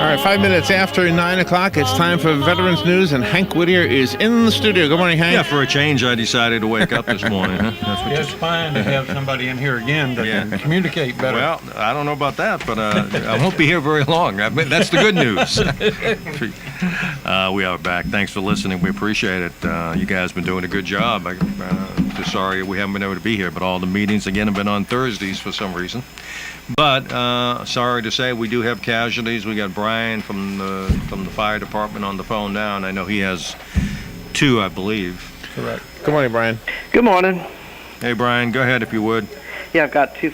All right, 5 minutes after 9 o'clock, it's time for Veterans News, and Hank Whittier is in the studio. Good morning, Hank. Yeah, for a change, I decided to wake up this morning. Huh? That's what It's fine to have somebody in here again that can communicate better. Well, I don't know about that, but I won't be here very long. I mean, that's the good news. We are back. Thanks for listening. We appreciate it. You guys have been doing a good job. Just sorry we haven't been able to be here, but all the meetings, again, have been on Thursdays for some reason. But sorry to say, we do have casualties. We got Brian from the fire department on the phone now, and I know he has 2, I believe. Correct. Good morning, Brian. Good morning. Hey, Brian, go ahead if you would. Yeah, I've got 2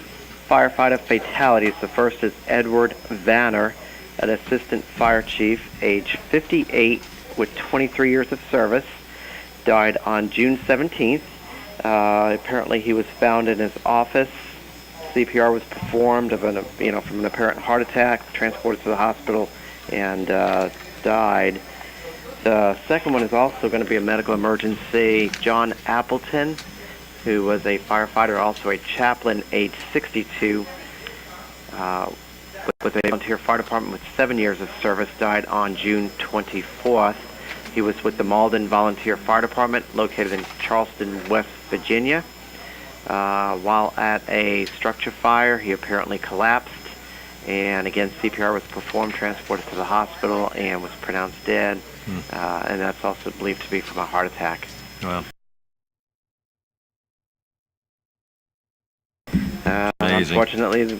firefighter fatalities. The first is Edward Vanner, an assistant fire chief, age 58, with 23 years of service, died on June 17th. Apparently, he was found in his office. CPR was performed from an apparent heart attack, transported to the hospital, and died. The second one is also going to be a medical emergency. John Appleton, who was a firefighter, also a chaplain, age 62, with a volunteer fire department with 7 years of service, died on June 24th. He was with the Malden Volunteer Fire Department, located in Charleston, West Virginia. While at a structure fire, he apparently collapsed, and again, CPR was performed, transported to the hospital, and was pronounced dead. And that's also believed to be from a heart attack. Well, amazing. Unfortunately,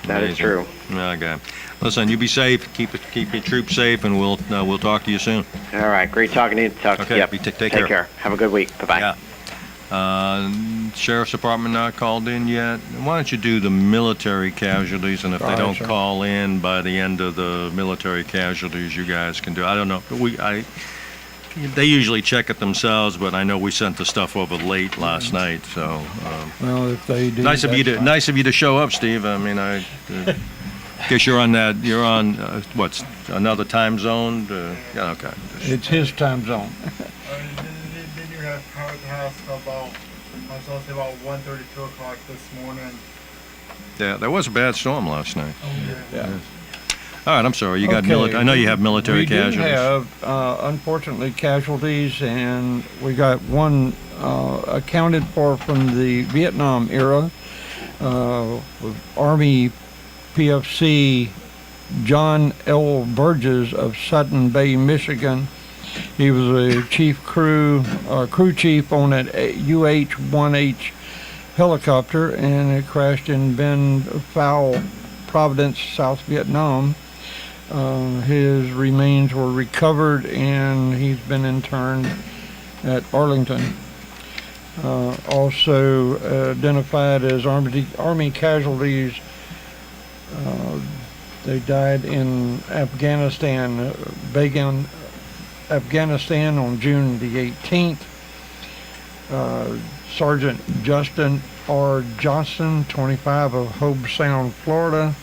that is true. Okay. Listen, you be safe. Keep your troops safe, and we'll talk to you soon. All right. Great talking to you. Okay. Yep. Take care. Have a good week. Bye-bye. Yeah. Sheriff's Department not called in yet. Why don't you do the military casualties, and if they don't call in by the end of the military casualties, you guys can do. I don't know. They usually check it themselves, but I know we sent the stuff over late last night. So Well, if they do, nice of you to show up, Steve. I mean, I guess you're on that. You're on what's another time zone? Yeah, okay. It's his time zone. Then you have power at the house about, I was going to say about 1:30, 2 o'clock this morning. Yeah, there was a bad storm last night. Yeah. All right, I'm sorry. You got I know you have military casualties. We do have, unfortunately, casualties, and we got one accounted for from the Vietnam era. With Army PFC John L. Burgess of Sutton Bay, Michigan. He was a crew chief on an UH-1H helicopter, and it crashed in Ben Phu, Providence, South Vietnam. His remains were recovered, and he's been interned at Arlington. Also identified as Army casualties, they died in Afghanistan, Afghanistan on June the 18th. Sergeant Justin R. Johnson, 25, of Hobe Sound, Florida.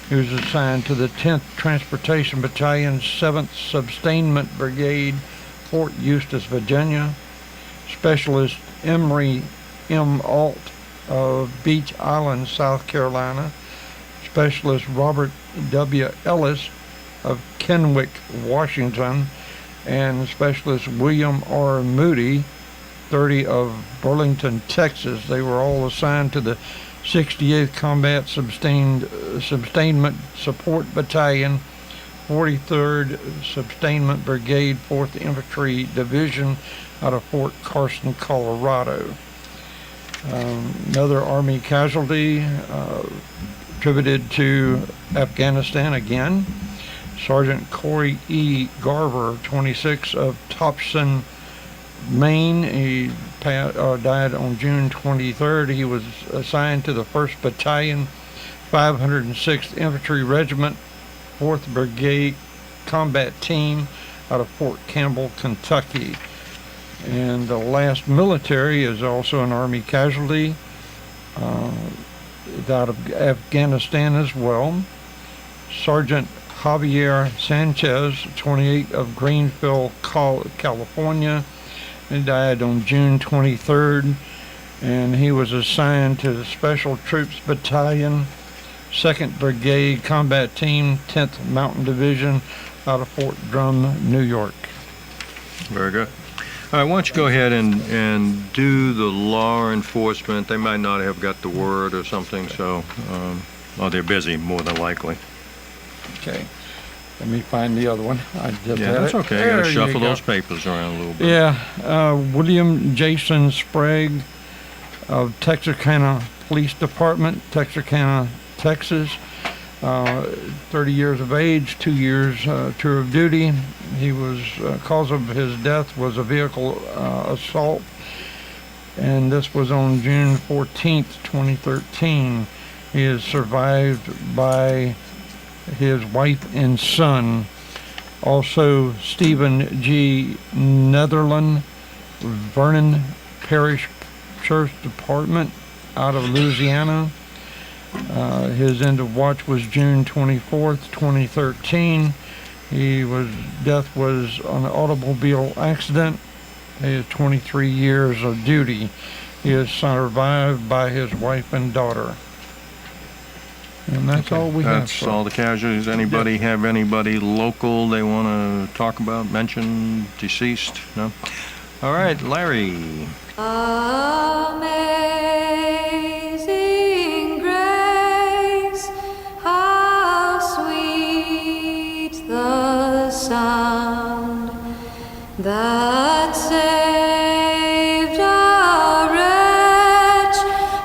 He was assigned to the 10th Transportation Battalion, 7th Sustainment Brigade, Fort Eustis, Virginia. Specialist Emery M. Alt of Beach Island, South Carolina. Specialist Robert W. Ellis of Kennewick, Washington. And Specialist William R. Moody, 30, of Burlington, Texas. They were all assigned to the 68th Combat Sustainment Support Battalion, 43rd Sustainment Brigade, 4th Infantry Division, out of Fort Carson, Colorado. Another Army casualty attributed to Afghanistan again. Sergeant Corey E. Garver, 26, of Thompson, Maine. He died on June 23rd. He was assigned to the 1st Battalion, 506th Infantry Regiment, 4th Brigade Combat Team, out of Fort Campbell, Kentucky. And the last military is also an Army casualty out of Afghanistan as well. Sergeant Javier Sanchez, 28, of Greenville, California. He died on June 23rd, and he was assigned to the Special Troops Battalion, 2nd Brigade Combat Team, 10th Mountain Division, out of Fort Drum, New York. Very good. All right, why don't you go ahead and do the law enforcement. They might not have got the word or something, so, well, they're busy, more than likely. Okay. Let me find the other one. I just Yeah, had that's it. okay. There Gotta you shuffle go. those papers around a little bit. Yeah, William Jason Sprague of Texarkana Police Department, Texarkana, Texas. 30 years of age, 2 years tour of duty. He was, cause of his death was a vehicle assault, and this was on June 14th, 2013. He is survived by his wife and son. Also, Stephen G. Netherland, Vernon Parish Church Department out of Louisiana. His end of watch was June 24th, 2013. Death was an automobile accident. He has 23 years of duty. He is survived by his wife and daughter. And that's all we have. That's all the casualties. Anybody have anybody local they want to talk about, mention, deceased? No? All right, Larry. Amazing grace, how sweet the sound that saved a wretch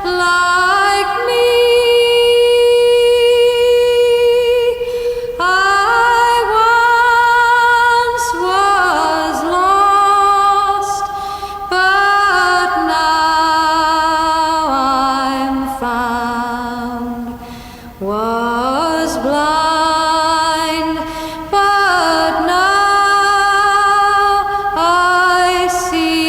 like me. I once was lost, but now I'm found. Was blind, but now I see.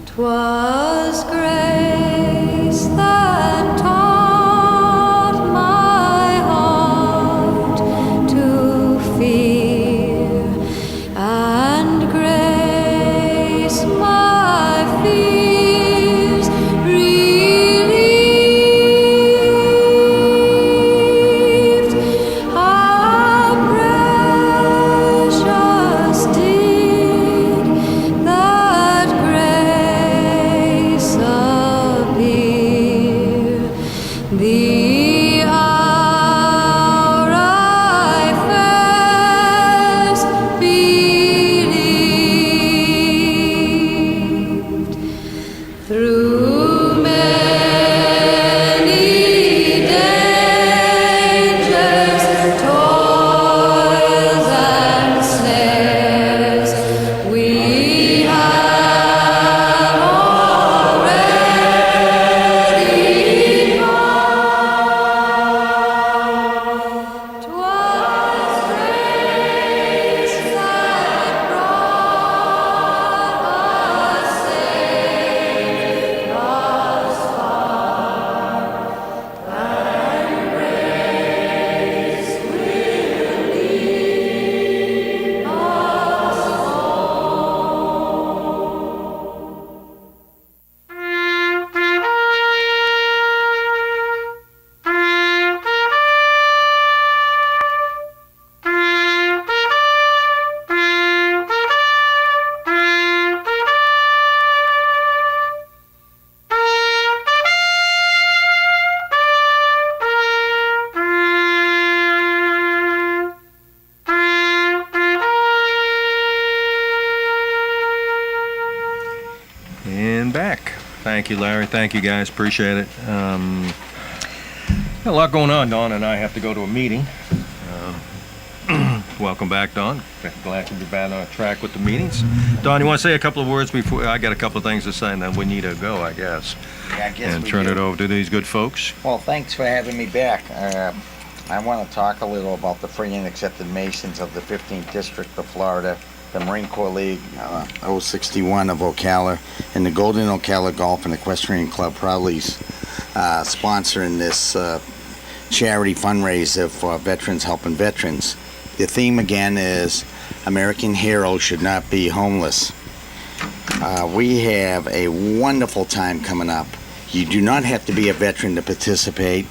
'Twas grace that taught my heart to fear, and grace my fears relieved. How precious did that grace appear, the hour I first believed. Through many dangers, toils, and snares, we have already gone. 'Twas grace that brought us safe thus far, and grace will lead us And back. Thank you, Larry. Thank you, guys. Appreciate it. Got a lot going on. Dawn and I have to go to a meeting. Welcome back, Dawn. Glad to be back on track with the meetings. Dawn, you want to say a couple of words before I got a couple of things to say, and then we need to go, I guess, Yeah, I guess and we turn do. it over to these good folks. Well, thanks for having me back. I want to talk a little about the free and accepted Masons of the 15th District of Florida, the Marine Corps League 061 of Ocala, and the Golden Ocala Golf and Equestrian Club proudly sponsoring this charity fundraiser for Veterans Helping Veterans. The theme again is American Heroes Should Not Be Homeless. We have a wonderful time coming up. You do not have to be a veteran to participate.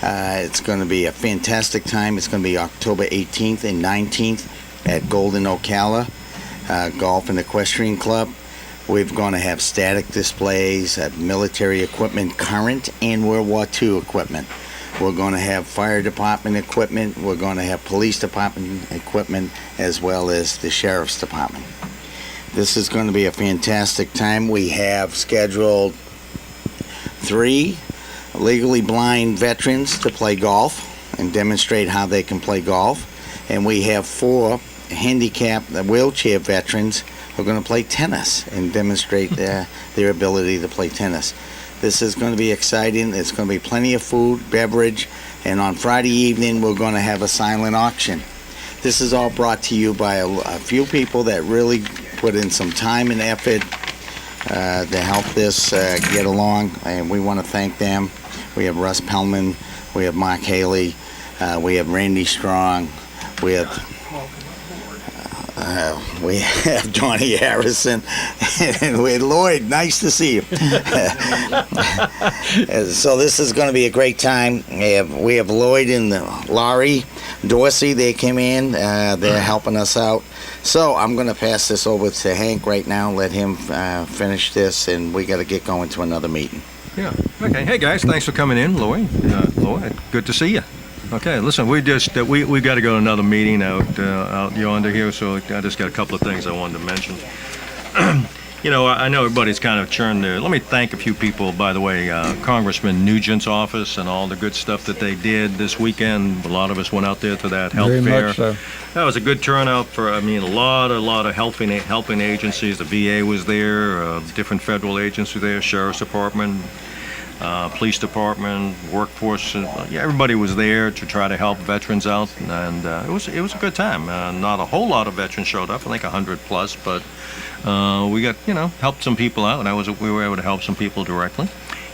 It's going to be a fantastic time. It's going to be October 18th and 19th at Golden Ocala Golf and Equestrian Club. We're going to have static displays, military equipment, current and World War II equipment. We're going to have fire department equipment. We're going to have police department equipment, as well as the sheriff's department. This is going to be a fantastic time. We have scheduled 3 legally blind veterans to play golf and demonstrate how they can play golf. And we have 4 handicapped wheelchair veterans who are going to play tennis and demonstrate their ability to play tennis. This is going to be exciting. There's going to be plenty of food, beverage, and on Friday evening we're going to have a silent auction. This is all brought to you by a few people that really put in some time and effort to help this get along, and we want to thank them. We have Russ Pellman, we have Mark Haley, we have Randy Strong, we have Donnie Harrison, and we have Lloyd. Nice to see you. So this is going to be a great time. We have Lloyd and Laurie Dorsey. They came in. They're helping us out. So I'm going to pass this over to Hank right now. Let him finish this, and we got to get going to another meeting. Yeah. Okay. Hey guys, thanks for coming in, Lloyd. Lloyd, good to see you. Okay, listen, we got to go to another meeting out yonder here, so I just got a couple of things I wanted to mention. You know, I know everybody's kind of churned there. Let me thank a few people, by the way, Congressman Nugent's office and all the good stuff that they did this weekend. A lot of us went out there to that health fair. Very much so. That was a good turnout for, I mean, a lot of helping agencies. The VA was there, different federal agencies there, Sheriff's Department, police department, workforce. Everybody was there to try to help veterans out, and it was a good time. Not a whole lot of veterans showed up, I think 100 plus, but we got, helped some people out, and we were able to help some people directly.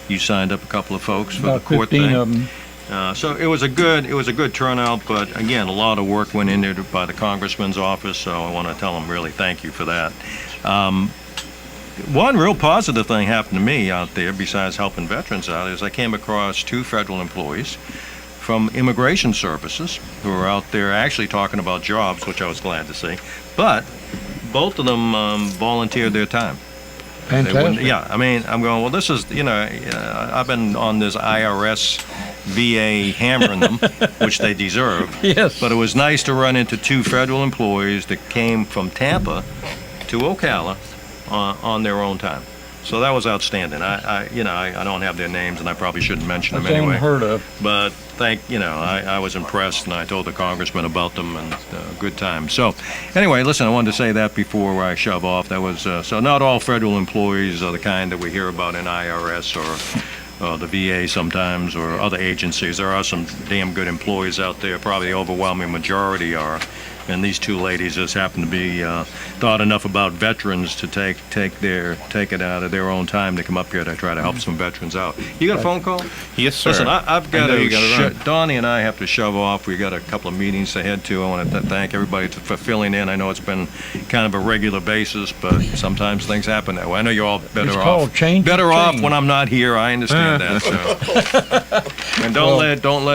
You signed up a couple of folks for About the court 15 thing. of them. So it was a good turnout, but again, a lot of work went in there by the congressman's office, so I want to tell them really thank you for that. One real positive thing happened to me out there, besides helping veterans out, is I came across 2 federal employees from Immigration Services who were out there actually talking about jobs, which I was glad to see. But both of them volunteered their time. Fantastic. Yeah, I mean, I'm going, well, this is, I've been on this IRS VA hammering them, which they deserve. Yes. But it was nice to run into 2 federal employees that came from Tampa to Ocala on their own time. So that was outstanding. I don't have their names, and I probably shouldn't mention them That's anyway. unheard of. But I was impressed, and I told the congressman about them, and good time. So anyway, listen, I wanted to say that before I shove off. That was so not all federal employees are the kind that we hear about in IRS or the VA sometimes, or other agencies. There are some damn good employees out there. Probably the overwhelming majority are. And these 2 ladies just happen to be thought enough about veterans to take it out of their own time to come up here to try to help some veterans out. You got a phone call? Yes, sir. Listen, I've got you gotta run. Donnie and I have to shove off. We got a couple of meetings to head to. I want to thank everybody for filling in. I know it's been kind of a regular basis, but sometimes things happen that way. I know you're all better It's off. called change of Better change. off when I'm not here. I understand that. So. And don't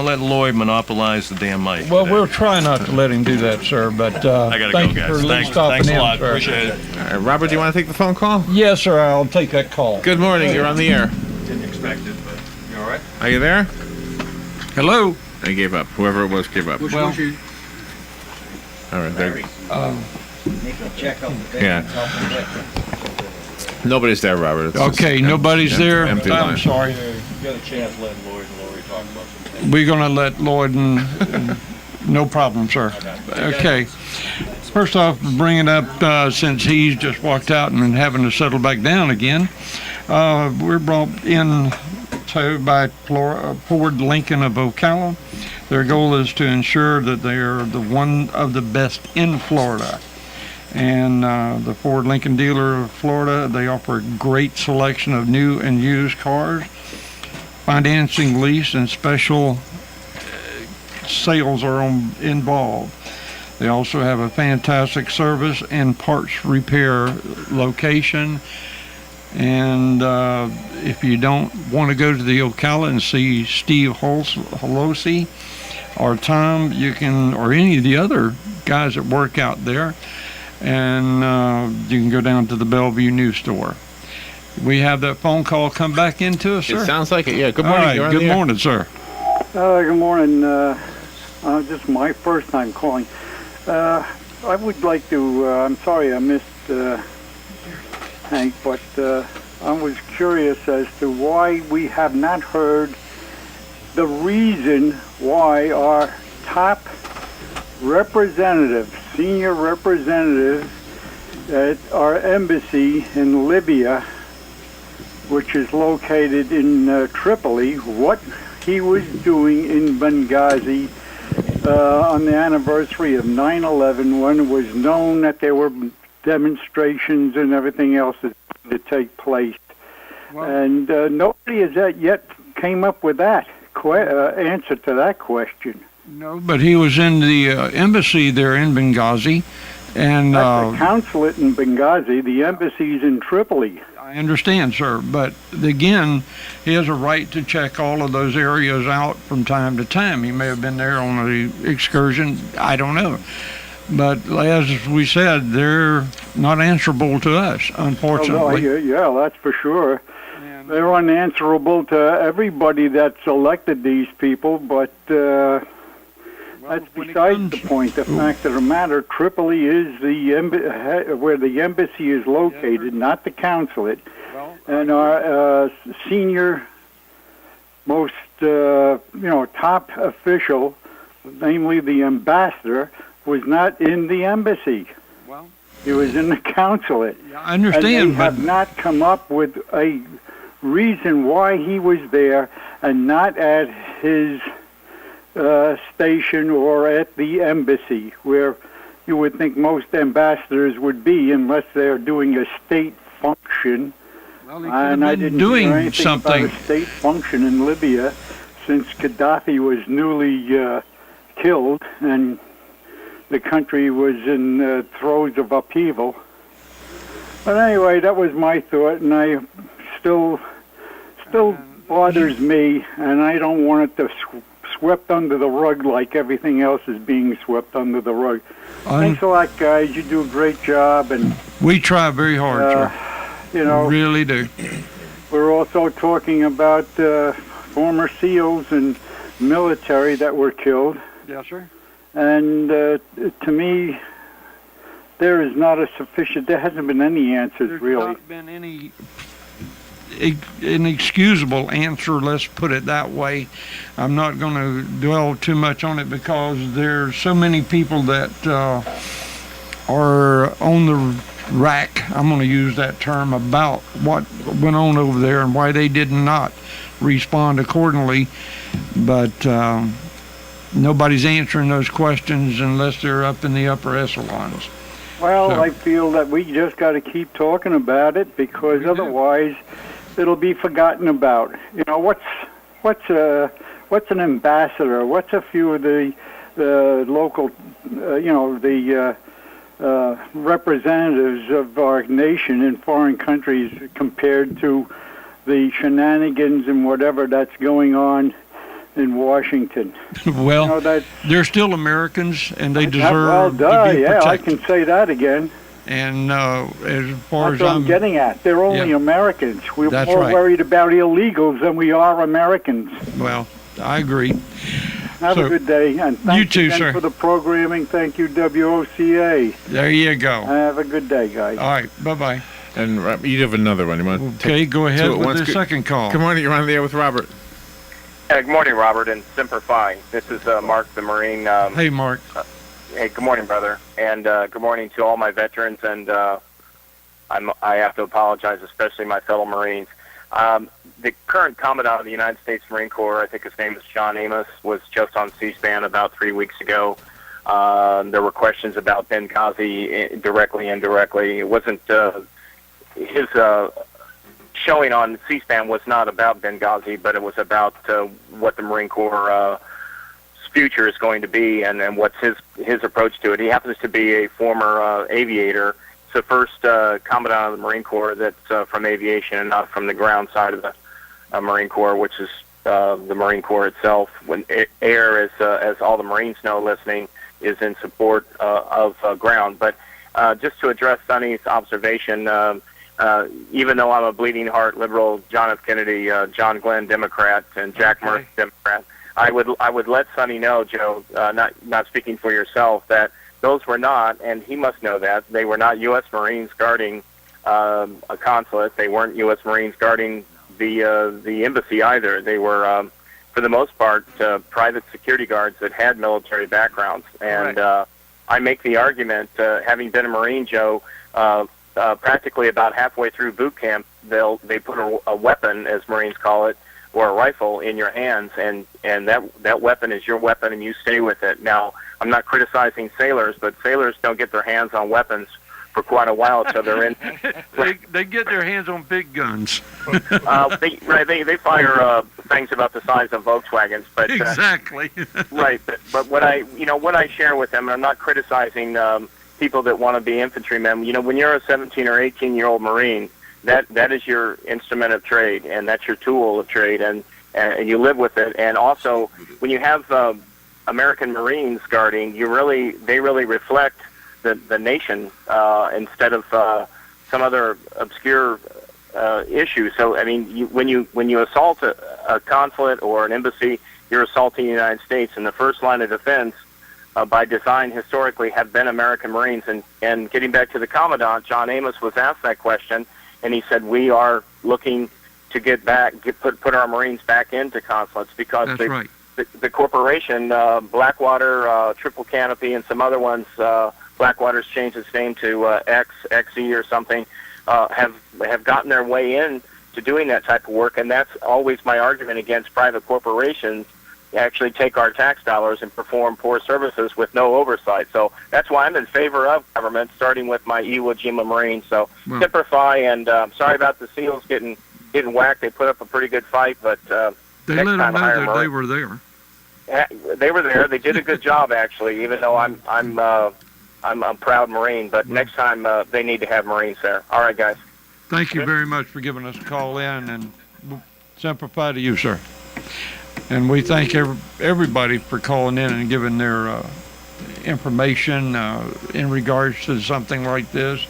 let Lloyd monopolize the damn mic. Well, today. we'll try not to let him do that, sir, but I gotta thank go, you for guys. at least Thanks stopping in, a lot. sir. Appreciate it. All right, Robert, do you want to take the phone call? Yes, sir, I'll take that call. Good morning. You're on the air. Didn't expect it, but you all right? Are you there? Hello. They gave up. Whoever it was gave up. Well, All right. There. Yeah. Nobody's there, Robert. It's just okay, nobody's there. empty I'm line. sorry. You got a chance to let Lloyd and Lori talk about something. We're going to let Lloyd and no problem, sir. Okay. First off, bring it up since he's just walked out and having to settle back down again. We're brought in by Ford Lincoln of Ocala. Their goal is to ensure that they are the one of the best in Florida. And the Ford Lincoln dealer of Florida, they offer a great selection of new and used cars, financing, lease, and special sales are involved. They also have a fantastic service and parts repair location. And if you don't want to go to the Ocala and see Steve Holosi or Tom, you can, or any of the other guys that work out there, and you can go down to the Bellevue News Store. We have that phone call come back into us, sir? It sounds like it, yeah. Good morning. All right, good morning, sir. Good morning. This is my first time calling. I would like to, I'm sorry I missed Hank, but I was curious as to why we have not heard the reason why our top representative, senior representative at our embassy in Libya, which is located in Tripoli, what he was doing in Benghazi on the anniversary of 9/11, when it was known that there were demonstrations and everything else to take place. Well, And nobody has yet came up with that answer to that question. no, but he was in the embassy there in Benghazi, and That's the consulate in Benghazi. The embassy's in Tripoli. I understand, sir, but again, he has a right to check all of those areas out from time to time. He may have been there on an excursion, I don't know. But as we said, they're not answerable to us, unfortunately. Oh, yeah, that's for sure. And- They're unanswerable to everybody that's elected these people, but that's when it besides comes- the point. The fact of the matter, Tripoli is where the embassy is located, not the consulate. Well, And our senior, most top official, namely the ambassador, was not in the embassy. well, He was in the consulate. I understand, And they but have not come up with a reason why he was there and not at his station or at the embassy, where you would think most ambassadors would be, unless they're doing a state function. well, he could And I have been didn't hear doing anything something. about a state function in Libya since Gaddafi was newly killed and the country was in throes of upheaval. But anyway, that was my thought, and I still bothers me, and I don't want it to swept under the rug like everything else is being swept under the rug. Thanks a lot, guys. You do a great job, and We try very hard, sir. you know, Really do. we're also talking about former SEALs and military that were killed. Yes, sir. And to me, there is not a sufficient. There hasn't been any answers There's really. not been any inexcusable answer, let's put it that way. I'm not going to dwell too much on it because there's so many people that are on the rack, I'm going to use that term, about what went on over there and why they did not respond accordingly. But nobody's answering those questions unless they're up in the upper echelons. Well, So- I feel that we just got to keep talking about it, because We do. otherwise it'll be forgotten about. You know, what's an ambassador? What's a few of the local, representatives of our nation in foreign countries compared to the shenanigans and whatever that's going on in Washington? Well, You know, that's they're still Americans and they well, deserve duh, to be yeah, I protected. can say that again. And as far That's as what I'm getting at. They're only Yeah. Americans. We're That's more right. worried about illegals than we are Americans. well, I agree. Have So, a good day, and you thank too, again sir. for the programming. Thank you, WOCA. There you go. Have a good day, guys. All right, bye-bye. And you have another one. You want to Okay, go ahead two at with once. the Good- second call. Good morning. You're on the air with Robert. Good morning, Robert, and Semper Fi. This is Mark the Marine. Hey, Mark. Hey, good morning, brother, and good morning to all my veterans. And I have to apologize, especially my fellow Marines. The current Commandant of the United States Marine Corps, I think his name is John Amos, was just on C-SPAN about 3 weeks ago. There were questions about Benghazi directly, indirectly. It wasn't his showing on C-SPAN was not about Benghazi, but it was about what the Marine Corps future is going to be and what's his approach to it. He happens to be a former aviator. It's the first Commandant of the Marine Corps that's from aviation and not from the ground side of the Marine Corps, which is the Marine Corps itself. When air, as all the Marines know listening, is in support of ground. But just to address Sonny's observation, even though I'm a bleeding heart liberal, John F. Kennedy, John Glenn Democrat, and Jack Murphy Democrat, I would let Sonny know, Joe, not speaking for yourself, that those were not, and he must know that, they were not U.S. Marines guarding a consulate. They weren't U.S. Marines guarding the embassy either. They were, for the most part, private security guards that had military backgrounds. And I make the argument, having been a Marine, Joe, practically about halfway through boot camp, they put a weapon, as Marines call it, or a rifle in your hands, and that weapon is your weapon, and you stay with it. Now, I'm not criticizing sailors, but sailors don't get their hands on weapons for quite a while, so they're in. they get their hands on big guns. They fire things about the size of Volkswagens, but exactly. Right, but what I share with them, I'm not criticizing people that want to be infantrymen. You know, when you're a 17 or 18-year-old Marine, that is your instrument of trade, and that's your tool of trade, and you live with it. And also, when you have American Marines guarding, they really reflect the nation instead of some other obscure issue. So, I mean, when you assault a consulate or an embassy, you're assaulting the United States, and the first line of defense, by design, historically, have been American Marines. And getting back to the Commandant, John Amos was asked that question, and he said, we are looking to put our Marines back into consulates because the corporation, Blackwater, Triple Canopy, and some other ones, Blackwater's changed its name to XE or something, have gotten their way in to doing that type of work, and that's always my argument against private corporations actually take our tax dollars and perform poor services with no oversight. So that's why I'm in favor of government, starting with my Iwo Jima Marines. So simplify, and sorry about the SEALs getting whacked. They put up a pretty good fight, but they let them know that they were there. They were there. They did a good job, actually. Even though I'm a proud Marine, but next time they need to have Marines there. All right, guys. Thank you very much for giving us a call in, and Semper Fi to you, sir. And we thank everybody for calling in and giving their information in regards to something like this.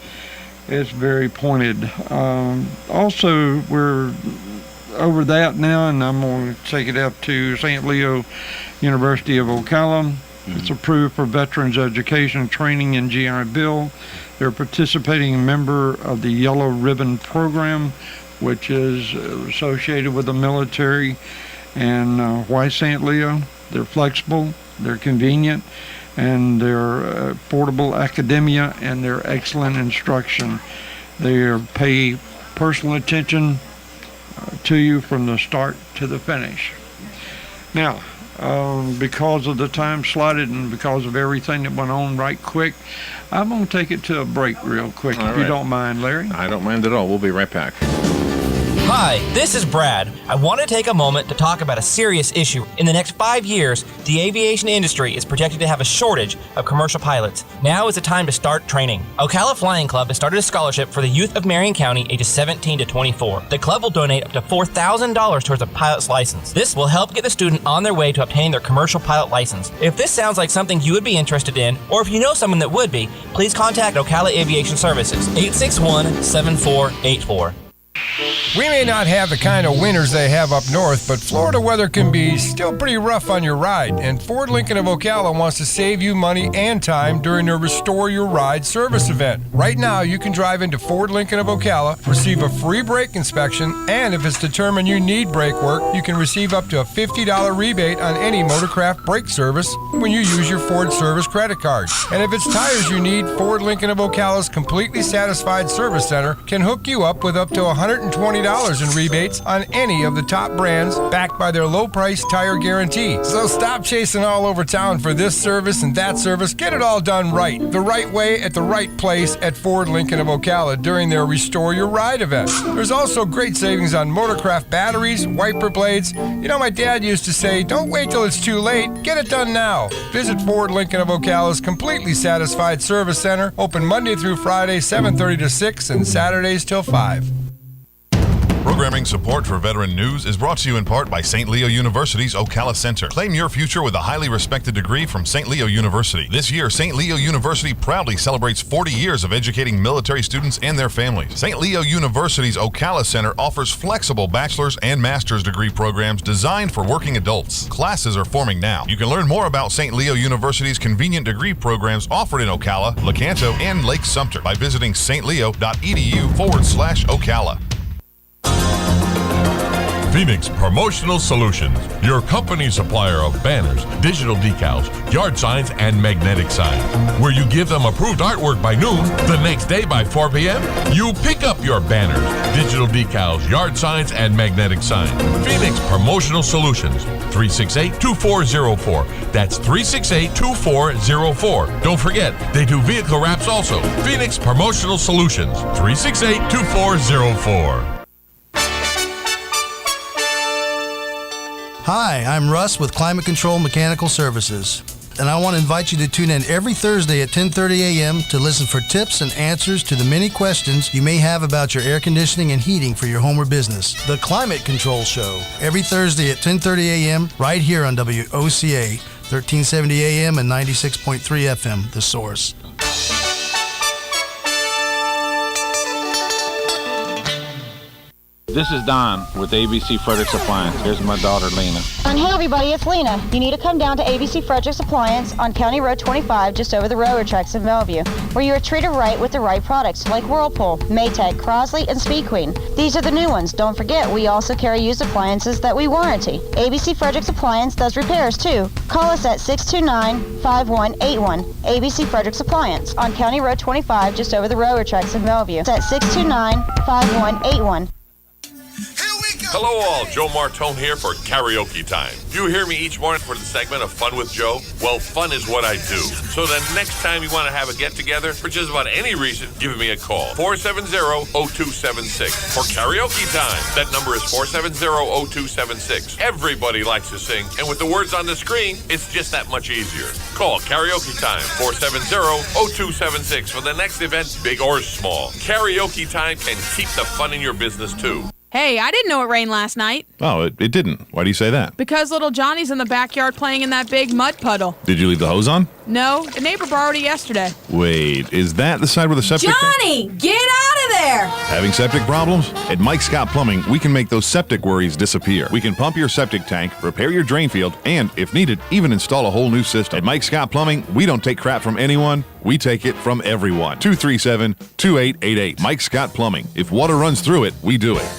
It's very pointed. Also, we're over that now, and I'm going to take it up to St. Leo University of Ocala. It's approved for veterans education training in GI Bill. They're a participating member of the Yellow Ribbon Program, which is associated with the military. And why St. Leo? They're flexible, they're convenient, and they're affordable academia, and they're excellent instruction. They pay personal attention to you from the start to the finish. Now, because of the time slotted and because of everything that went on right quick, I'm going to take it to a break real quick, if you don't mind, Larry. I don't mind at all. We'll be right back. Hi, this is Brad. I want to take a moment to talk about a serious issue. In the next 5 years, the aviation industry is projected to have a shortage of commercial pilots. Now is the time to start training. Ocala Flying Club has started a scholarship for the youth of Marion County ages 17 to 24. The club will donate up to $4,000 towards a pilot's license. This will help get the student on their way to obtaining their commercial pilot license. If this sounds like something you would be interested in, or if you know someone that would be, please contact Ocala Aviation Services, 861-7484. We may not have the kind of winters they have up north, but Florida weather can be still pretty rough on your ride, and Ford Lincoln of Ocala wants to save you money and time during their Restore Your Ride service event. Right now, you can drive into Ford Lincoln of Ocala, receive a free brake inspection, and if it's determined you need brake work, you can receive up to a $50 rebate on any Motorcraft brake service when you use your Ford service credit card. And if it's tires you need, Ford Lincoln of Ocala's completely satisfied service center can hook you up with up to $120 $20 in rebates on any of the top brands backed by their low price tire guarantee. So stop chasing all over town for this service and that service. Get it all done right, the right way at the right place at Ford Lincoln of Ocala during their Restore Your Ride event. There's also great savings on Motorcraft batteries, wiper blades. You know, my dad used to say, don't wait till it's too late. Get it done now. Visit Ford Lincoln of Ocala's completely satisfied service center, open Monday through Friday, 7:30 to 6, and Saturdays till 5. Programming support for Veteran News is brought to you in part by St. Leo University's Ocala Center. Claim your future with a highly respected degree from St. Leo University. This year, St. Leo University proudly celebrates 40 years of educating military students and their families. St. Leo University's Ocala Center offers flexible bachelor's and master's degree programs designed for working adults. Classes are forming now. You can learn more about St. Leo University's convenient degree programs offered in Ocala, Lecanto, and Lake Sumter by visiting stleo.edu/Ocala. Phoenix Promotional Solutions, your company supplier of banners, digital decals, yard signs, and magnetic signs. Where you give them approved artwork by noon, the next day by 4 p.m., you pick up your banners, digital decals, yard signs, and magnetic signs. Phoenix Promotional Solutions, 368-2404. That's 368-2404. Don't forget, they do vehicle wraps also. Phoenix Promotional Solutions, 368-2404. Hi, I'm Russ with Climate Control Mechanical Services, and I want to invite you to tune in every Thursday at 10:30 a.m. to listen for tips and answers to the many questions you may have about your air conditioning and heating for your home or business. The Climate Control Show, every Thursday at 10:30 a.m. right here on WOCA, 1370 a.m. and 96.3 FM, The Source. This is Don with ABC Fredericks Appliance. Here's my daughter, Lena. And hey everybody, it's Lena. You need to come down to ABC Fredericks Appliance on County Road 25, just over the railroad tracks in Bellevue, where you are treated right with the right products like Whirlpool, Maytag, Crosley, and Speed Queen. These are the new ones. Don't forget, we also carry used appliances that we warranty. ABC Fredericks Appliance does repairs too. Call us at 629-5181. ABC Fredericks Appliance on County Road 25, just over the railroad tracks in Bellevue. It's at 629-5181. Hello all, Joe Martone here for Karaoke Time. You hear me each morning for the segment of Fun with Joe? Well, fun is what I do. So the next time you want to have a get-together, for just about any reason, give me a call. 470-0276 for Karaoke Time. That number is 470-0276. Everybody likes to sing, and with the words on the screen, it's just that much easier. Call Karaoke Time, 470-0276 for the next event, big or small. Karaoke Time can keep the fun in your business, too. Hey, I didn't know it rained last night. Oh, it didn't. Why do you say that? Because little Johnny's in the backyard playing in that big mud puddle. Did you leave the hose on? No, the neighbor borrowed it yesterday. Wait, is that the side where the septic... Johnny, get out of there! Having septic problems? At Mike Scott Plumbing, we can make those septic worries disappear. We can pump your septic tank, repair your drain field, and, if needed, even install a whole new system. At Mike Scott Plumbing, we don't take crap from anyone. We take it from everyone. 237-2888. Mike Scott Plumbing. If water runs through it, we do it.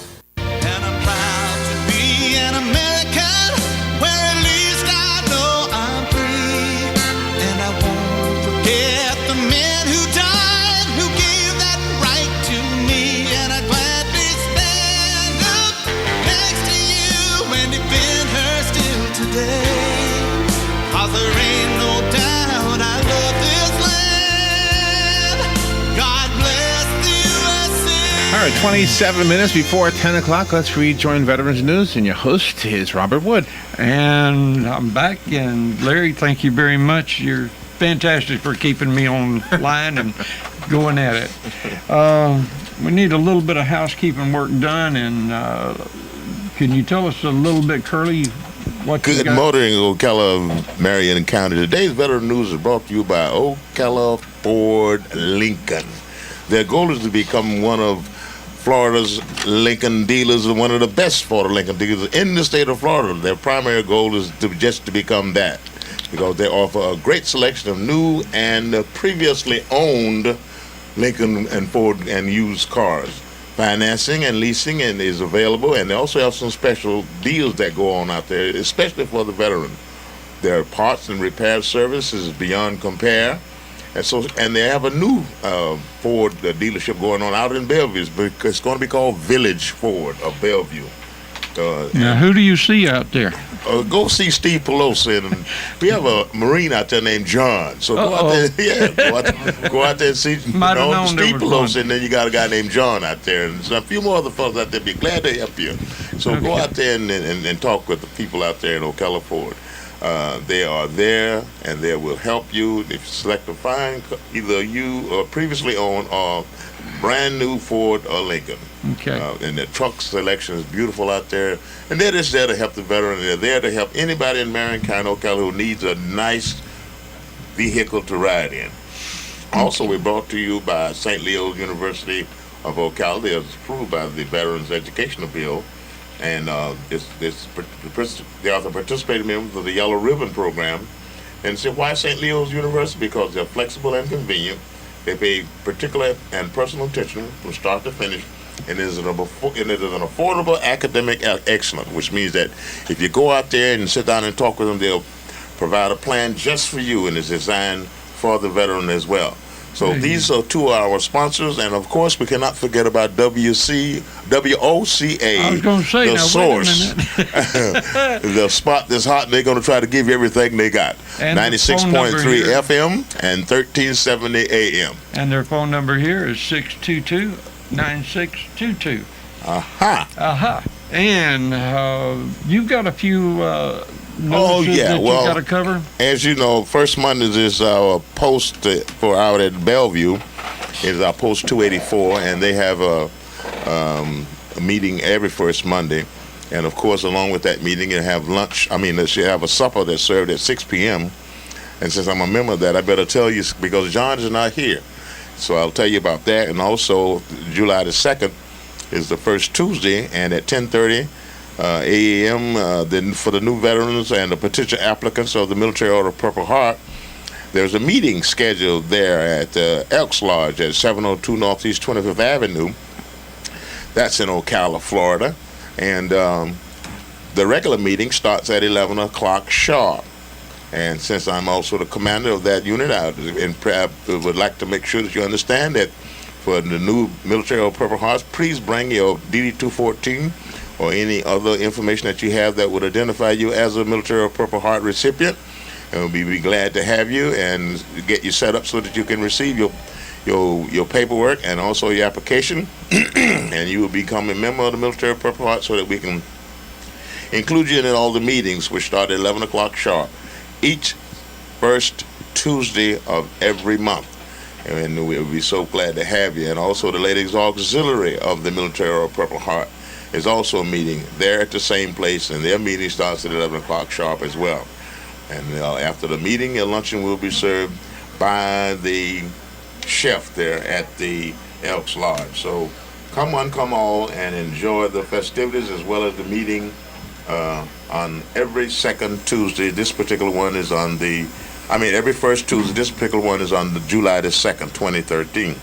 There ain't no doubt I love this land. God bless the USA. All right, 27 minutes before 10 o'clock. Let's rejoin Veterans News, and your host is Robert Wood. And I'm back, and Larry, thank you very much. You're fantastic for keeping me online and going at it. We need a little bit of housekeeping work done, and can you tell us a little bit, Curly, what you Good got? morning, Ocala, Marion County. Today's Veteran News is brought to you by Ocala Ford Lincoln. Their goal is to become one of Florida's Lincoln dealers and one of the best Florida Lincoln dealers in the state of Florida. Their primary goal is to become that, because they offer a great selection of new and previously owned Lincoln and Ford and used cars. Financing and leasing is available, and they also have some special deals that go on out there, especially for the veteran. Their parts and repair service is beyond compare, And they have a new Ford dealership going on out in Bellevue. It's going to be called Village Ford of Bellevue. Now, who do you see out there? Go see Steve Pelosi, and we have a Marine out there named John. So go out there, go out there and see Steve Pelosi, and then you got a guy named John out there, and so a few more other folks out there. Be glad to help you. So go out there and talk with the people out there in Ocala Ford. They are there, and they will help you if you select a fine, either you or previously owned or brand new Ford or Lincoln. Okay. And the truck selection is beautiful out there. And they're just there to help the veteran. They're there to help anybody in Marion County, Ocala, who needs a nice vehicle to ride in. Also, we're brought to you by St. Leo's University of Ocala. They are approved by the Veterans Educational Bill. And they are the participating members of the Yellow Ribbon Program. And so why St. Leo's University? Because they're flexible and convenient. They pay particular and personal attention from start to finish, and it is an affordable academic excellence, which means that if you go out there and sit down and talk with them, they'll provide a plan just for you, and it's designed for the veteran as well. So these are two of our sponsors, and of course we cannot forget about WOCA, I was going to say, the now, source, the spot that's hot, and they're going to try to give you everything they got. 96.3 FM and 1370 AM. And their phone number here is 622-9622. Aha. And you've got a few notices that you got to cover? As you know, first Mondays is our post for out at Bellevue. It is our post 284, and they have a meeting every first Monday. And of course, along with that meeting, you have lunch. You have a supper that's served at 6 p.m. And since I'm a member of that, I better tell you, because John is not here. So I'll tell you about that. And also, July the 2nd is the first Tuesday, and at 10:30 a.m. Then for the new veterans and the potential applicants of the Military Order of Purple Heart, there's a meeting scheduled there at Elks Lodge at 702 Northeast 25th Avenue. That's in Ocala, Florida. And the regular meeting starts at 11 o'clock sharp. And since I'm also the commander of that unit, I would like to make sure that you understand that for the new Military Order of Purple Hearts, please bring your DD-214 or any other information that you have that would identify you as a Military Order of Purple Heart recipient. And we'll be glad to have you and get you set up so that you can receive your paperwork and also your application. And you will become a member of the Military Order of Purple Heart so that we can include you in all the meetings, which start at 11 o'clock sharp, each first Tuesday of every month. And we'll be so glad to have you. And also the Ladies Auxiliary of the Military Order of Purple Heart is also meeting there at the same place, and their meeting starts at 11 o'clock sharp as well. And after the meeting, a luncheon will be served by the chef there at the Elks Lodge. So come one, come all, and enjoy the festivities as well as the meeting on every second Tuesday. This particular one is every first Tuesday. This particular one is on July the 2nd, 2013.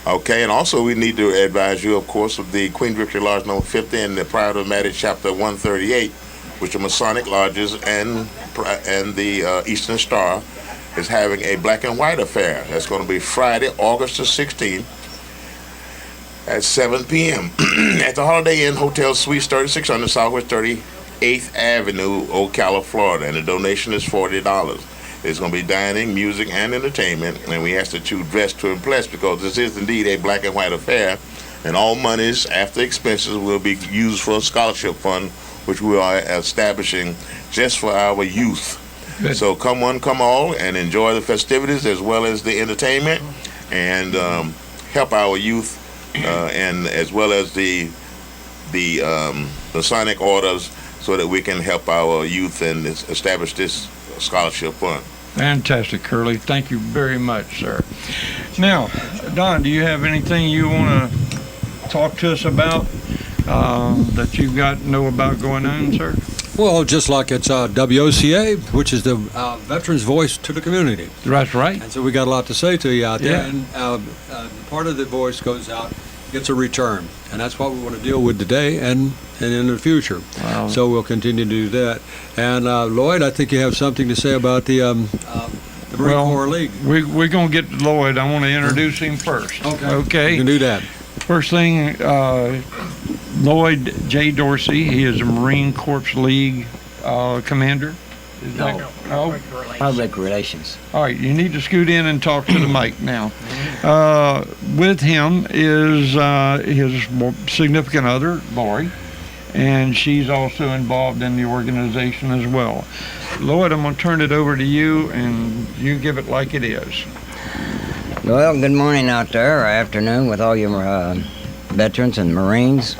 Okay, and also we need to advise you, of course, of the Queen Victory Lodge No. 50 and the Pride of Matter Chapter 138, which are Masonic lodges, and the Eastern Star is having a black and white affair. That's going to be Friday, August the 16th at 7 p.m. at the Holiday Inn Hotel Suites 3600 Southwest 38th Avenue, Ocala, Florida, and the donation is $40. There's going to be dining, music, and entertainment, and we ask that you dress to impress, because this is indeed a black and white affair, and all monies after expenses will be used for a scholarship fund, which we are establishing just for our youth. Good. So come one, come all, and enjoy the festivities as well as the entertainment, and help our youth, and as well as the Masonic orders, so that we can help our youth and establish this scholarship fund. Fantastic, Curly. Thank you very much, sir. Now, Don, do you have anything you want to talk to us about that you've got know about going on, sir? Well, just like it's WOCA, which is the veterans' voice to the community. That's right. And so we got a lot to say to you out there. Yeah. And part of the voice goes out, gets a return. And that's what we want to deal with today and in the future. Wow. So we'll continue to do that. And Lloyd, I think you have something to say about the Marine Corps League. We're going to get to Lloyd. I want to introduce him first. Okay. You can do that. First thing, Lloyd J. Dorsey. He is a Marine Corps League commander. Public relations. All right, you need to scoot in and talk to the mic now. With him is his significant other, Lori, and she's also involved in the organization as well. Lloyd, I'm going to turn it over to you, and you give it like it is. Well, good morning out there, or afternoon, with all your veterans and Marines.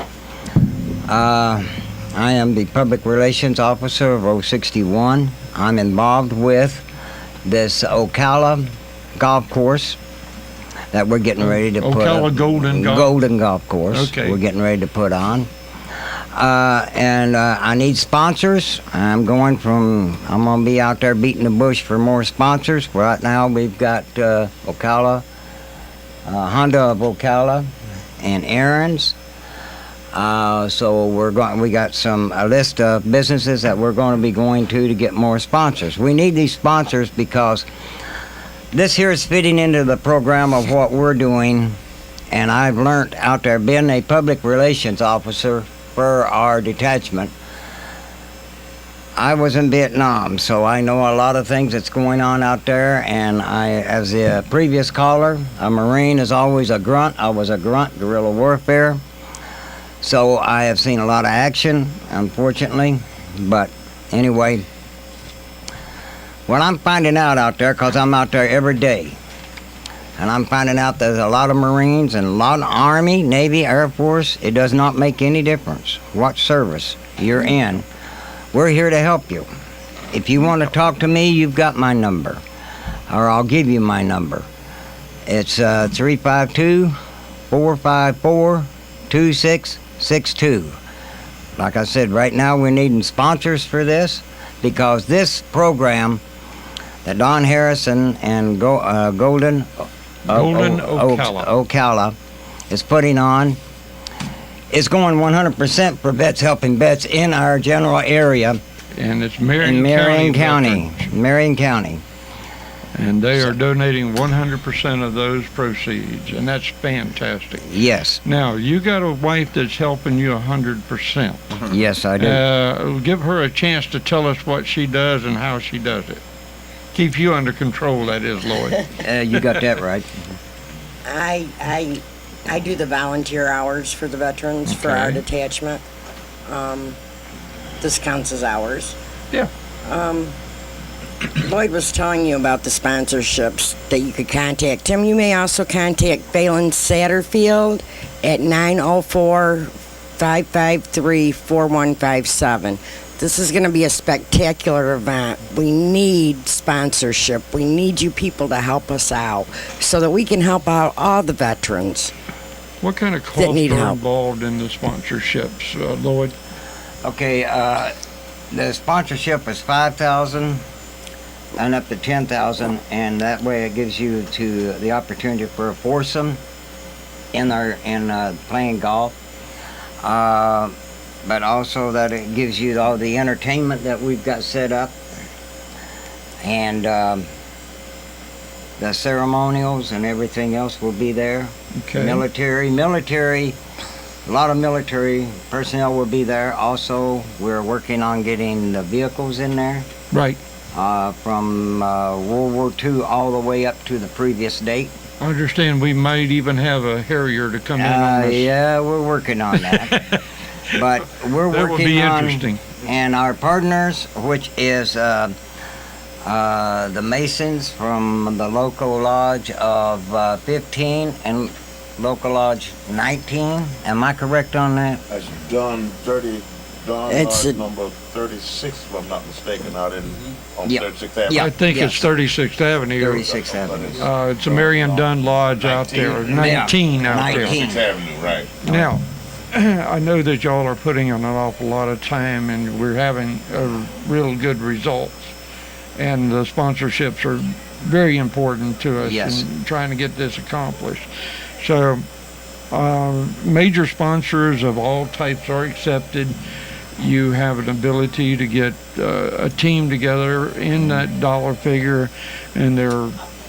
I am the Public Relations Officer of 061. I'm involved with this Ocala golf course that we're getting ready to put Ocala Golden Golf Course. Okay. We're getting ready to put on. And I need sponsors. I'm going to be out there beating the bush for more sponsors. Right now we've got Ocala, Honda of Ocala, and Aaron's. So we got a list of businesses that we're going to be going to get more sponsors. We need these sponsors because this here is fitting into the program of what we're doing, and I've learned out there being a public relations officer for our detachment. I was in Vietnam, so I know a lot of things that's going on out there, and as the previous caller, a Marine is always a grunt. I was a grunt, guerrilla warfare. So I have seen a lot of action, unfortunately. But anyway, what I'm finding out there, because I'm out there every day, and I'm finding out there's a lot of Marines and a lot of Army, Navy, Air Force. It does not make any difference what service you're in. We're here to help you. If you want to talk to me, you've got my number, or I'll give you my number. It's 352-454-2662. Like I said, right now we're needing sponsors for this because this program that Don Harrison and Golden Ocala is putting on is going 100% for vets, helping vets in our general area. And it's Marion County. Marion County. And they are donating 100% of those proceeds, and that's fantastic. Yes. Now, you got a wife that's helping you 100%. Yes, I do. Give her a chance to tell us what she does and how she does it. Keep you under control, that is, Lloyd. You got that right. I do the volunteer hours for the veterans for our detachment. This counts as hours. Yeah. Lloyd was telling you about the sponsorships that you could contact him. You may also contact Phelan Satterfield at 904-553-4157. This is going to be a spectacular event. We need sponsorship. We need you people to help us out so that we can help out all the veterans. What kind of costs are involved in the sponsorships, Lloyd? Okay, the sponsorship is $5,000 and up to $10,000, and that way it gives you the opportunity for a foursome in playing golf. But also that it gives you all the entertainment that we've got set up, and the ceremonials and everything else will be there. Okay. Military, a lot of military personnel will be there. Also, we're working on getting the vehicles in there. Right. From World War II all the way up to the previous date. I understand we might even have a Harrier to come in on this. Yeah, we're working on that. But we're working on... That would be interesting. And our partners, which is the Masons from the local lodge of 15 and local lodge 19. Am I correct on that? That's Don Lodge number 36, if I'm not mistaken, out on 36th Avenue. I think it's 36th Avenue. 36th Avenue. It's a Marion Dunn Lodge out there. 19 out there. 36th Avenue, right. Now, I know that y'all are putting in an awful lot of time, and we're having real good results. And the sponsorships are very important to us in trying to get this accomplished. So, major sponsors of all types are accepted. you have an ability to get a team together in that dollar figure, and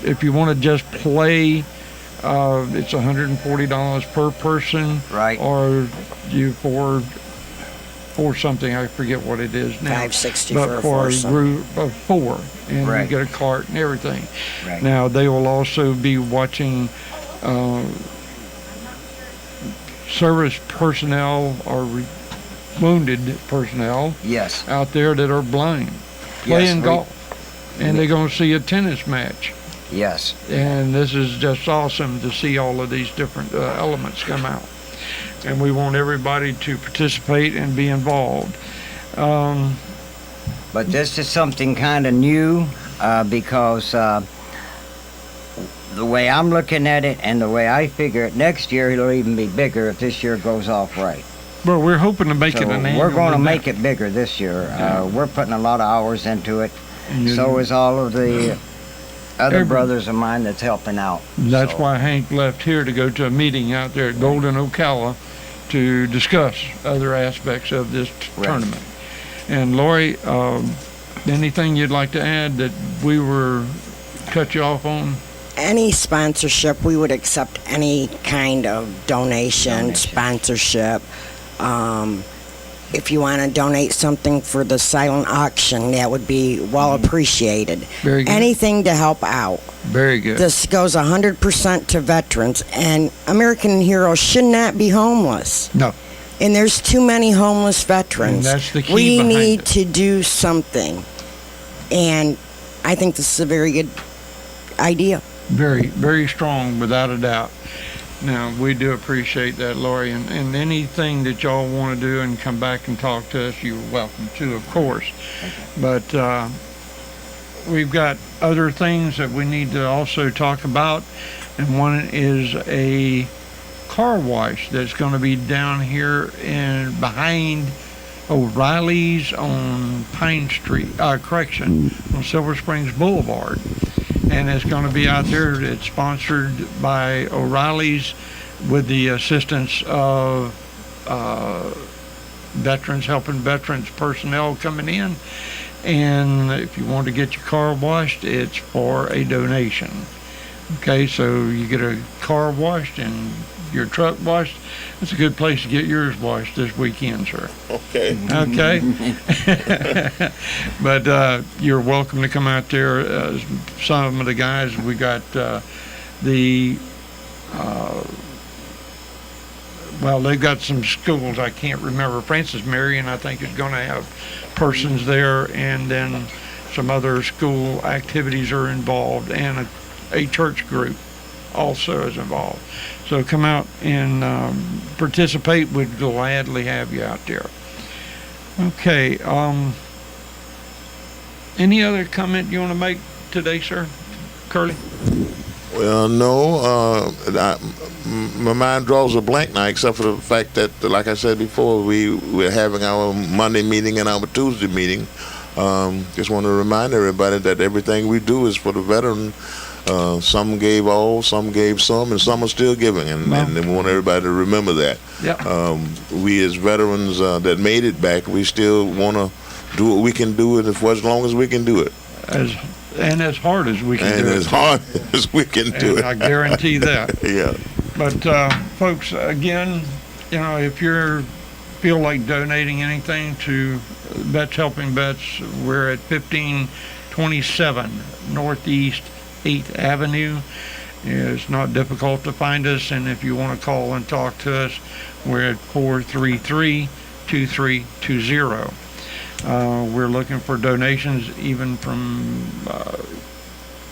if you want to just play, it's $140 per person. Right. Or you for something, I forget what it is now. $5.60 but for a group of 4, and Right. you get a cart and everything. Right. Now they will also be watching service personnel or wounded personnel Yes. out there that are blind playing golf, and they're going to see a tennis match. Yes. And this is just awesome to see all of these different elements come out. And we want everybody to participate and be involved. But this is something kind of new because the way I'm looking at it and the way I figure it, next year it'll even be bigger if this year goes off right. Well, we're hoping to make it an annual We're going to event. make it bigger this year. We're putting a lot of hours into it. And you- So is all of the other Every- brothers of mine that's helping out. That's why Hank left here to go to a meeting out there at Golden Ocala to discuss other aspects of this tournament. And Lori, anything you'd like to add that we were cut you off on? Any sponsorship, we would accept any kind of donation. Sponsorship. If you want to donate something for the silent auction, that would be well appreciated. Very good. Anything to help out. Very good. This goes 100% to veterans, and American heroes should not be homeless. No. And there's too many homeless veterans. And that's the key We behind need it. to do something. And I think this is a very good idea. Very, very strong, without a doubt. Now, we do appreciate that, Lori, and anything that y'all want to do and come back and talk to us, you're welcome to, of course. But we've got other things that we need to also talk about, and one is a car wash that's going to be down here in behind O'Reilly's on Pine Street, on Silver Springs Boulevard. And it's going to be out there. It's sponsored by O'Reilly's with the assistance of veterans, helping veterans personnel coming in. And if you want to get your car washed, it's for a donation. Okay, so you get a car washed and your truck washed. It's a good place to get yours washed this weekend, sir. Okay. Okay. But you're welcome to come out there. Some of the guys, we got they've got some schools. I can't remember. Francis Marion, I think, is going to have persons there, and then some other school activities are involved, and a church group also is involved. So come out and participate. We'd gladly have you out there. Okay. Any other comment you want to make today, sir? Curly? Well, no. My mind draws a blank now, except for the fact that, like I said before, we're having our Monday meeting and our Tuesday meeting. Just want to remind everybody that everything we do is for the veteran. Some gave all, some gave some, and some are still giving, and we want everybody to remember that. We as veterans that made it back, we still want to do what we can do, and for as long as we can do it. As hard as we can do it. And as hard as we can do it. I guarantee that. Yeah. But folks, again, if you feel like donating anything to Vets Helping Vets, we're at 1527 Northeast 8th Avenue. It's not difficult to find us, and if you want to call and talk to us, we're at 433-2320. We're looking for donations even from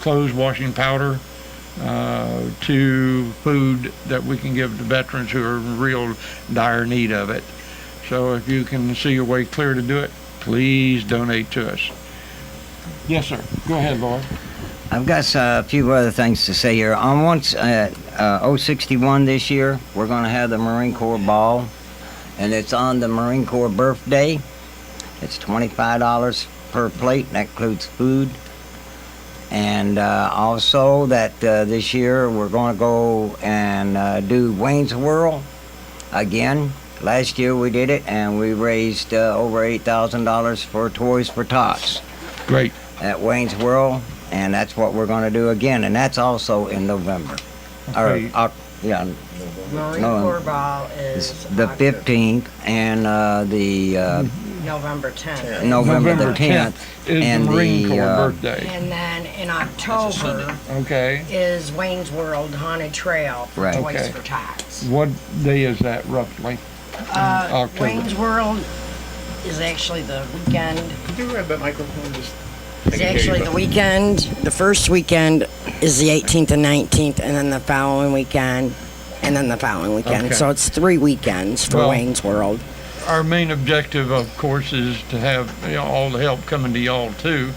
clothes washing powder to food that we can give to veterans who are in real dire need of it. So if you can see your way clear to do it, please donate to us. Yes, sir. Go ahead, Lord. I've got a few other things to say here. On 061 this year, we're going to have the Marine Corps Ball, and it's on the Marine Corps birthday. It's $25 per plate, and that includes food. And also that this year we're going to go and do Wayne's World again. Last year we did it, and we raised over $8,000 for Toys for Tots. Great. At Wayne's World, and that's what we're going to do again, and that's also in November. Okay. Marine No, Corps Ball is the 15th and the November 10th. November the 10th is and the Marine Corps uh, birthday. And then in October Okay. is Wayne's World Haunted Trail for Right. Toys Okay. for Tots. What day is that roughly? October. Wayne's World is actually the weekend. Could you grab that microphone? Just It's actually the weekend. The first weekend is the 18th and 19th, and then the following weekend, and then the following weekend. Okay. So it's 3 weekends for Well, Wayne's World. Our main objective, of course, is to have all the help coming to y'all too,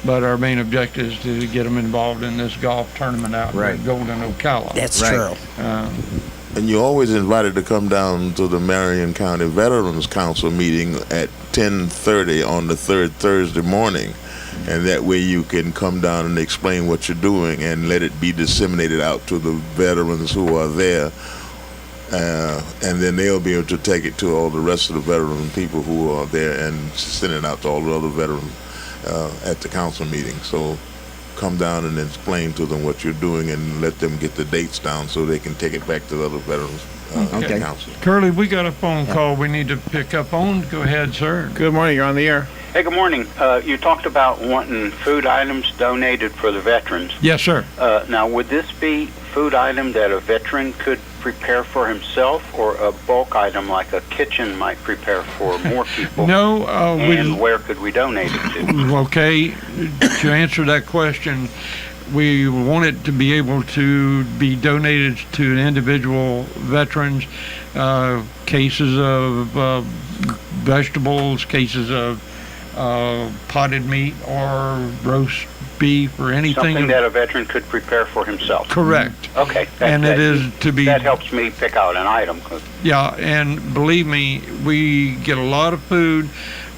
but our main objective is to get them involved in this golf tournament out Right. in Golden Ocala. That's true. And you're always invited to come down to the Marion County Veterans Council meeting at 10:30 on the third Thursday morning. And that way you can come down and explain what you're doing and let it be disseminated out to the veterans who are there. And then they'll be able to take it to all the rest of the veteran people who are there and send it out to all the other veterans at the council meeting. So come down and explain to them what you're doing and let them get the dates down so they can take it back to the other veterans at the council. Curly, we got a phone call we need to pick up on. Go ahead, sir. Good morning. You're on the air. Hey, good morning. You talked about wanting food items donated for the veterans. Yes, sir. Now, would this be food item that a veteran could prepare for himself, or a bulk item like a kitchen might prepare for more people? No, and where could we donate it to? Okay, to answer that question, we want it to be able to be donated to individual veterans, cases of vegetables, cases of potted meat or roast beef or anything. Something that a veteran could prepare for himself. Correct. Okay. And it is to be... That helps me pick out an item. Yeah, and believe me, we get a lot of food,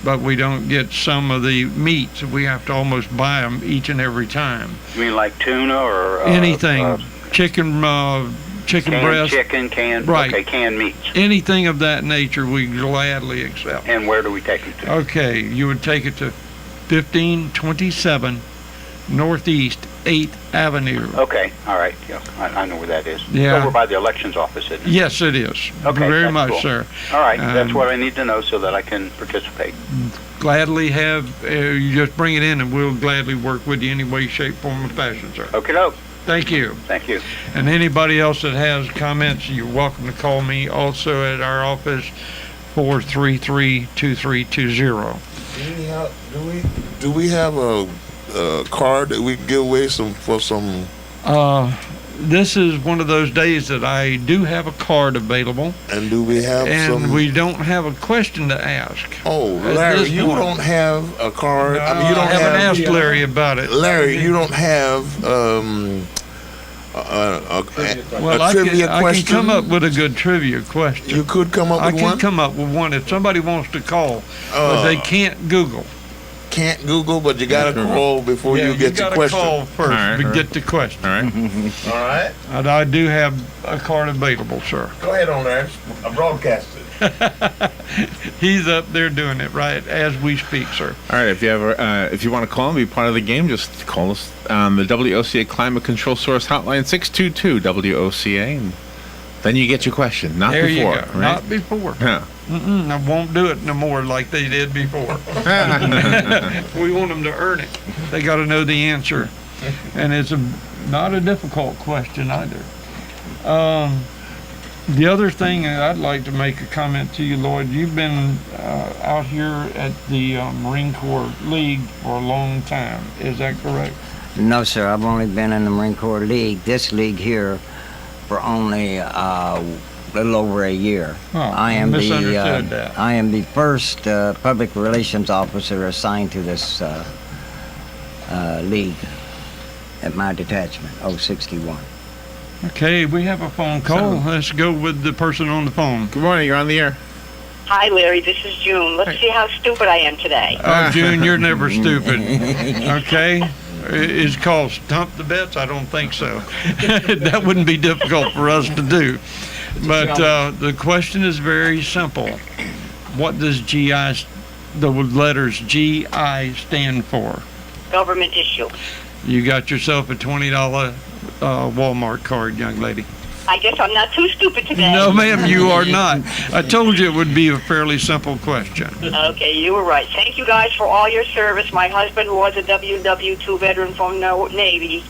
but we don't get some of the meats. We have to almost buy them each and every time. You mean like tuna or... Anything. Chicken canned breast. Chicken, canned... Right. Okay, canned meats. Anything of that nature we gladly accept. And where do we take it to? Okay, you would take it to 1527 Northeast 8th Avenue. Okay, all right. Yeah, I know where that is. Yeah. It's over by the elections office, isn't it? Yes, it is. Okay, Very that's much, cool. sir. All right, that's Um, what I need to know so that I can participate. Gladly have, you just bring it in and we'll gladly work with you any way, shape, form, or fashion, sir. Okay, doke. Thank you. Thank you. And anybody else that has comments, you're welcome to call me also at our office, 433-2320. Do we have a card that we can give away for some? This is one of those days that I do have a card available. And do we have and some? we don't have a question to ask. Oh, at Larry, this you point. don't have a card. I mean, you don't I haven't asked Larry about it. Larry, you don't have a trivia I question. can come up with a good trivia question. You could come up with I can one? come up with one if somebody wants to call, but they can't Google. Can't Google, but you gotta call before you get your question. You gotta call first to get the question. All right. All right. And I do have a card available, sir. Go ahead on there. I broadcast it. He's up there doing it right as we speak, sir. All right. If you want to call and be part of the game, just call us on the WOCA Climate Control Source Hotline 622-WOCA, and then you get your question. Not There before. you go. Right? Not before. Yeah. I won't do it no more like they did before. We want them to earn it. They got to know the answer, and it's not a difficult question either. The other thing I'd like to make a comment to you, Lloyd. You've been out here at the Marine Corps League for a long time. Is that correct? No, sir. I've only been in the Marine Corps League, this league here, for only a little over a year. Oh, I misunderstood that. I am the first public relations officer assigned to this league at my detachment, 061. Okay, we have a phone call. Let's go with the person on the phone. Good morning. You're on the air. Hi, Larry. This is June. Let's see how stupid I am today. Oh, June, you're never stupid. Okay? Is called Stump the Bets? I don't think so. That wouldn't be difficult for us to do. But the question is very simple. What does the letters GI stand for? Government issue. You got yourself a $20 Walmart card, young lady. I guess I'm not too stupid today. No, ma'am, you are not. I told you it would be a fairly simple question. Okay, you were right. Thank you guys for all your service. My husband was a WW2 veteran from the Navy,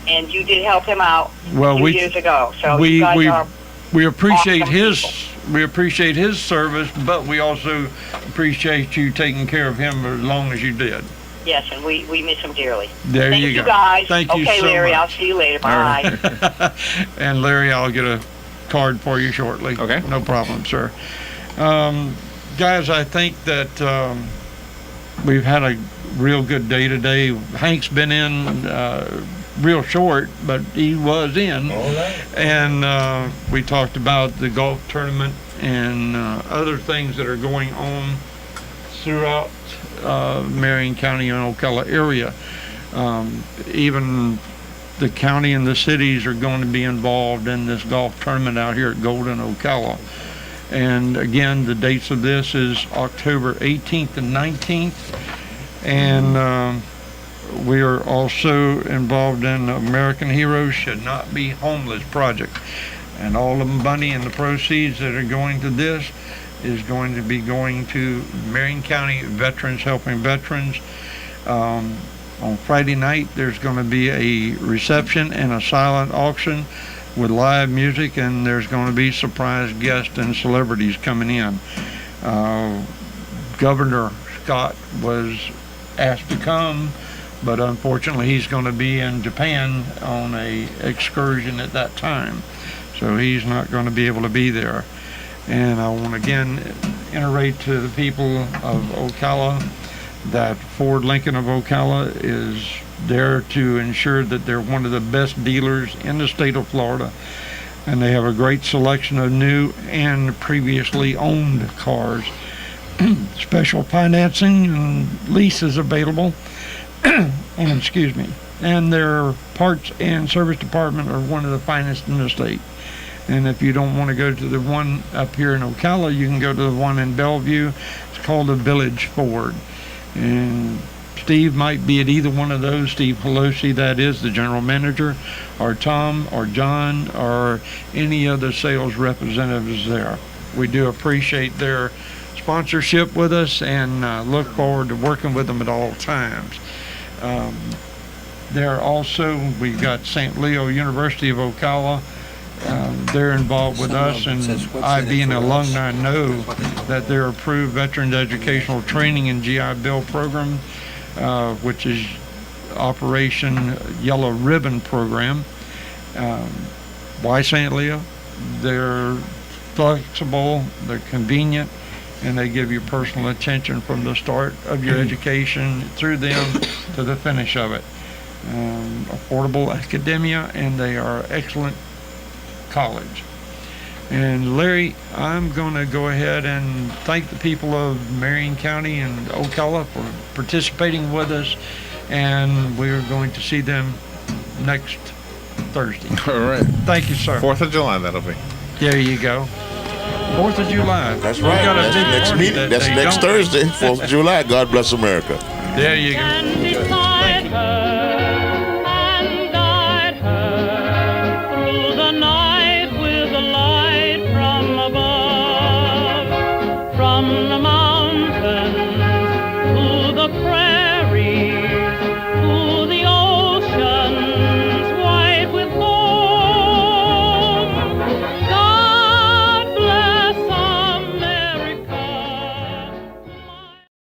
and you did help him out a few years ago. So you guys are we appreciate awesome his people. we appreciate his service, but we also appreciate you taking care of him as long as you did. Yes, and we miss him dearly. There Thank you go. Guys. Thank you okay, so Larry, much. I'll see you later. Bye. And Larry, I'll get a card for you shortly. Okay. No problem, sir. Guys, I think that we've had a real good day today. Hank's been in real short, but he was in. All right. And we talked about the golf tournament and other things that are going on throughout Marion County and Ocala area. Even the county and the cities are going to be involved in this golf tournament out here at Golden Ocala. And again, the dates of this is October 18th and 19th. And we are also involved in American Heroes Should Not Be Homeless project. And all the money and the proceeds that are going to this is going to be going to Marion County Veterans Helping Veterans. On Friday night, there's going to be a reception and a silent auction with live music, and there's going to be surprise guests and celebrities coming in. Governor Scott was asked to come, but unfortunately he's going to be in Japan on a excursion at that time, so he's not going to be able to be there. And I want to again iterate to the people of Ocala that Ford Lincoln of Ocala is there to ensure that they're one of the best dealers in the state of Florida, and they have a great selection of new and previously owned cars. Special financing and leases available. And excuse me, and their parts and service department are one of the finest in the state. And if you don't want to go to the one up here in Ocala, you can go to the one in Bellevue. It's called the Village Ford. And Steve might be at either one of those. Steve Pelosi, that is the general manager, or Tom, or John, or any other sales representatives there. We do appreciate their sponsorship with us and look forward to working with them at all times. There also, we've got St. Leo University of Ocala. They're involved with us, and I, being an alumni, know that their approved Veterans Educational Training and GI Bill program, which is Operation Yellow Ribbon Program. Why St. Leo? They're flexible, they're convenient, and they give you personal attention from the start of your education through them to the finish of it. Affordable academia, and they are excellent college. And Larry, I'm going to go ahead and thank the people of Marion County and Ocala for participating with us, and we're going to see them next Thursday. All right. Thank you, sir. 4th of July, that'll be. There you go. 4th of July. That's right. That's next meeting. That's next Thursday, 4th of July. God bless America. There you go. Beside her and guide her through the night with a light from above, from the mountains to the prairie.